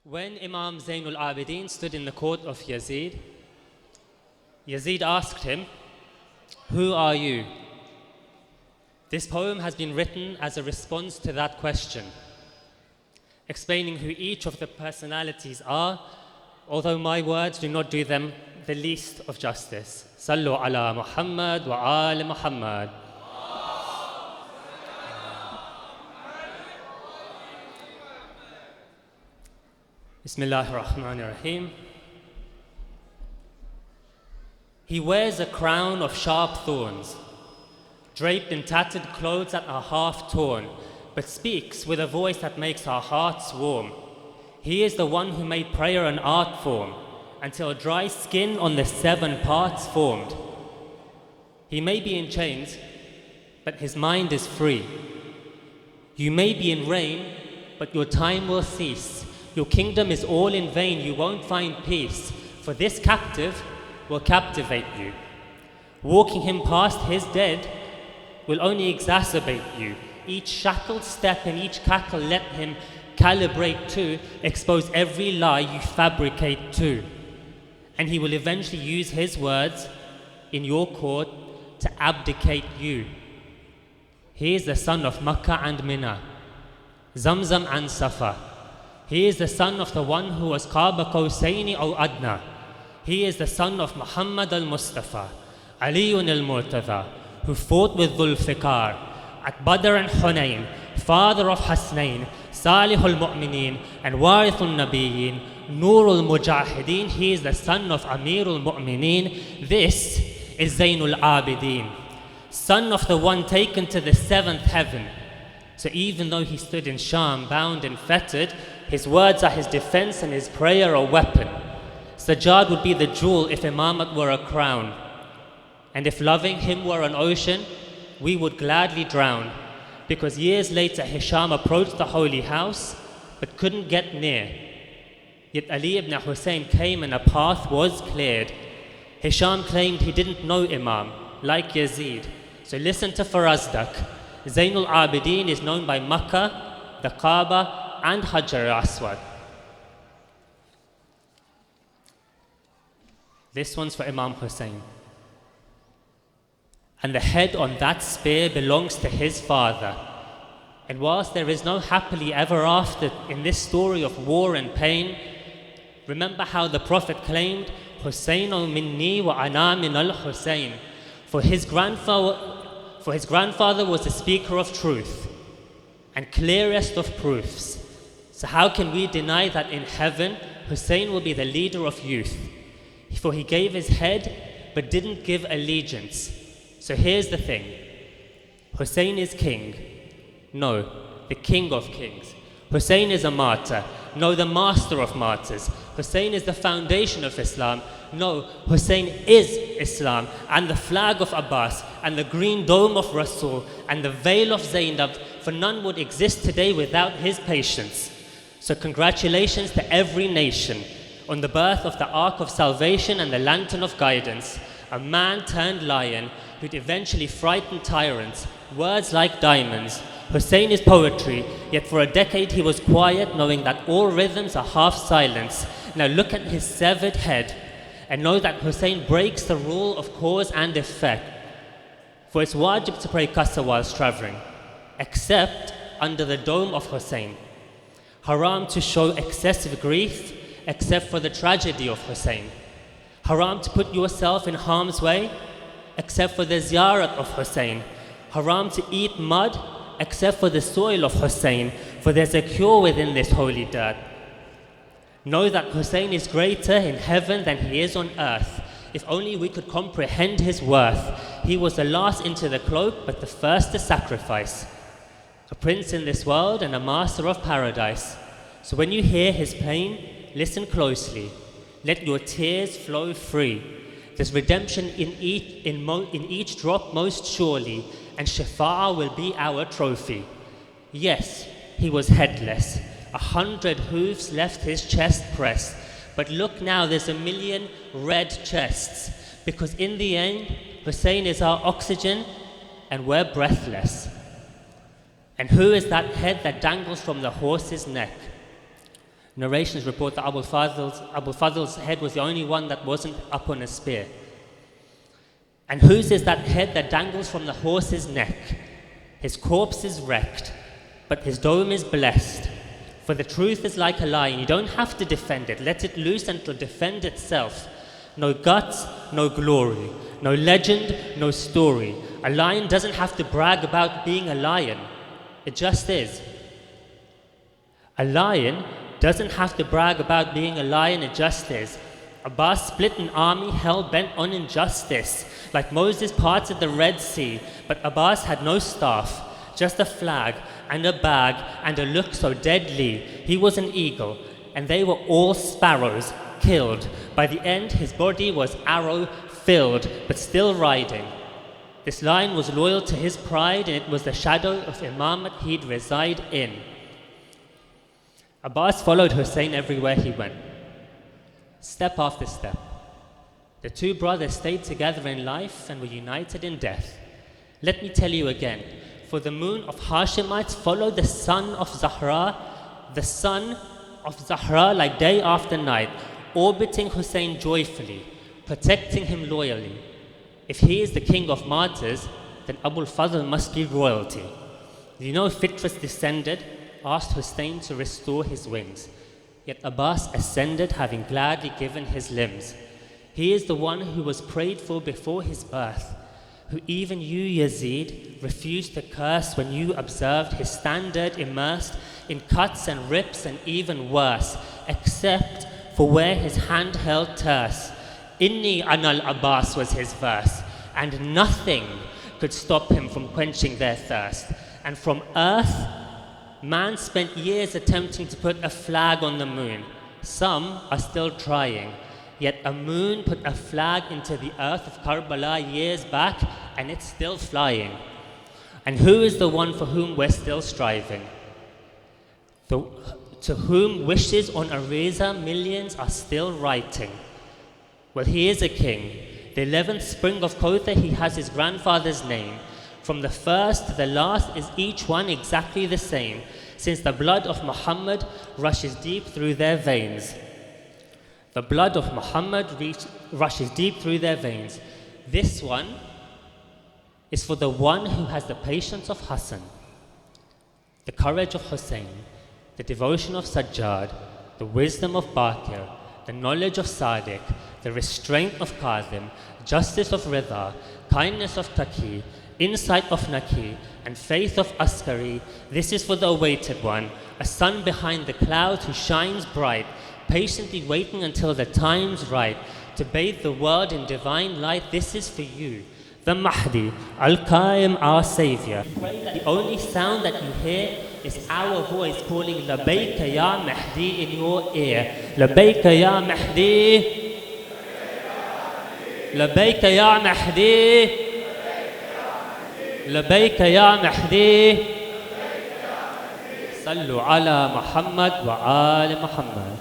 When Imam Zainul Abidin stood in the court of Yazid, Yazid asked him, "Who are you?" This poem has been written as a response to that question, explaining who each of the personalities are, although my words do not do them the least of justice. Sallu ala Muhammad wa al Muhammad. Bismillahir Rahmanir Rahim. He wears a crown of sharp thorns, draped in tattered clothes that are half torn, but speaks with a voice that makes our hearts warm. He is the one who made prayer an art form, until dry skin on the 7 parts formed. He may be in chains, but his mind is free. You may be in rain, but your time will cease. Your kingdom is all in vain, you won't find peace, for this captive will captivate you. Walking him past his dead will only exacerbate you. Each shackled step and each cackle let him calibrate to, expose every lie you fabricate to. And he will eventually use his words in your court to abdicate you. He is the son of Makkah and Mina, Zamzam and Safa. He is the son of the one who was Qaba Qawsaini aw Adna. He is the son of Muhammad al-Mustafa, Aliyun al-Murtada, who fought with Dhul Fiqar at Badr and Hunayn, father of Hasnain, Salihul Mu'mineen and Warithul Nabiyyin, Nurul Mujahideen. He is the son of Amirul Mu'mineen. This is Zainul Abidin, son of the one taken to the 7th heaven. So even though he stood in Sham, bound and fettered, his words are his defense and his prayer a weapon. Sajjad would be the jewel if Imamat were a crown. And if loving him were an ocean, we would gladly drown. Because years later, Hisham approached the holy house, but couldn't get near. Yet Ali ibn Hussain came and a path was cleared. Hisham claimed he didn't know Imam, like Yazid. So listen to Farazdak. Zainul Abidin is known by Makkah, the Kaaba, and Hajar al-Aswad. This one's for Imam Hussain. And the head on that spear belongs to his father. And whilst there is no happily ever after in this story of war and pain, remember how the Prophet claimed, Hussainu minni wa ana min al-Hussain. For his grandfather was the speaker of truth and clearest of proofs. So how can we deny that in heaven, Hussain will be the leader of youth? For he gave his head, but didn't give allegiance. So here's the thing. Hussain is king. No, the king of kings. Hussain is a martyr. No, the master of martyrs. Hussain is the foundation of Islam. No, Hussain is Islam, and the flag of Abbas, and the green dome of Rasul, and the veil of Zainab, for none would exist today without his patience. So congratulations to every nation on the birth of the Ark of Salvation and the Lantern of Guidance, a man turned lion who'd eventually frighten tyrants, words like diamonds. Hussain is poetry, yet for a decade he was quiet, knowing that all rhythms are half silence. Now look at his severed head and know that Hussain breaks the rule of cause and effect. For it's wajib to pray qasr whilst traveling, except under the dome of Hussain. Haram to show excessive grief, except for the tragedy of Hussain. Haram to put yourself in harm's way, except for the ziyarat of Hussain. Haram to eat mud, except for the soil of Hussain, for there's a cure within this holy dirt. Know that Hussain is greater in heaven than he is on earth. If only we could comprehend his worth. He was the last into the cloak, but the first to sacrifice. A prince in this world and a master of paradise. So when you hear his pain, listen closely. Let your tears flow free. There's redemption in each drop most surely, and Shafa'ah will be our trophy. Yes, he was headless. 100 hoofs left his chest pressed. But look now, there's 1,000,000 red chests. Because in the end, Hussain is our oxygen and we're breathless. And who is that head that dangles from the horse's neck? Narrations report that Abal Fadhl's head was the only one that wasn't up on a spear. And whose is that head that dangles from the horse's neck? His corpse is wrecked, but his dome is blessed. For the truth is like a lion. You don't have to defend it. Let it loose and it'll defend itself. No guts, no glory. No legend, no story. A lion doesn't have to brag about being a lion. It just is. A lion doesn't have to brag about being a lion. It just is. Abbas split an army hell-bent on injustice, like Moses parted the Red Sea. But Abbas had no staff, just a flag and a bag and a look so deadly. He was an eagle, and they were all sparrows, killed. By the end, his body was arrow-filled, but still riding. This lion was loyal to his pride, and it was the shadow of Imam he'd reside in. Abbas followed Hussain everywhere he went, step after step. The two brothers stayed together in life and were united in death. Let me tell you again, for the moon of Hashemites followed the son of Zahra like day after night, orbiting Hussain joyfully, protecting him loyally. If he is the king of martyrs, then Abal Fadhl must be royalty. You know Fitras descended, asked Hussain to restore his wings. Yet Abbas ascended, having gladly given his limbs. He is the one who was prayed for before his birth, who even you, Yazid, refused to curse when you observed his standard immersed in cuts and rips and even worse, except for where his hand held terse. Inni al-Abbas was his verse, and nothing could stop him from quenching their thirst. And from earth, man spent years attempting to put a flag on the moon. Some are still trying. Yet a moon put a flag into the earth of Karbala years back, and it's still flying. And who is the one for whom we're still striving? To whom wishes on a razor millions are still writing. Well, he is a king. The 11th spring of Kotha, he has his grandfather's name. From the first to the last is each one exactly the same, since the blood of Muhammad rushes deep through their veins. The blood of Muhammad rushes deep through their veins. This one is for the one who has the patience of Hassan, the courage of Hussain, the devotion of Sajjad, the wisdom of Baqir, the knowledge of Sadiq, the restraint of Kazim, justice of Rida, kindness of Taqi, insight of Naki, and faith of Askari. This is for the awaited one, a sun behind the clouds who shines bright, patiently waiting until the time's right, to bathe the world in divine light. This is for you, the Mahdi, Al-Qaim, our Savior. The only sound that you hear is our voice calling Labayka ya Mehdi in your ear. Labayka ya Mehdi. Labayka ya Mehdi. لبيك يا مهدي صلوا على محمد وآل محمد.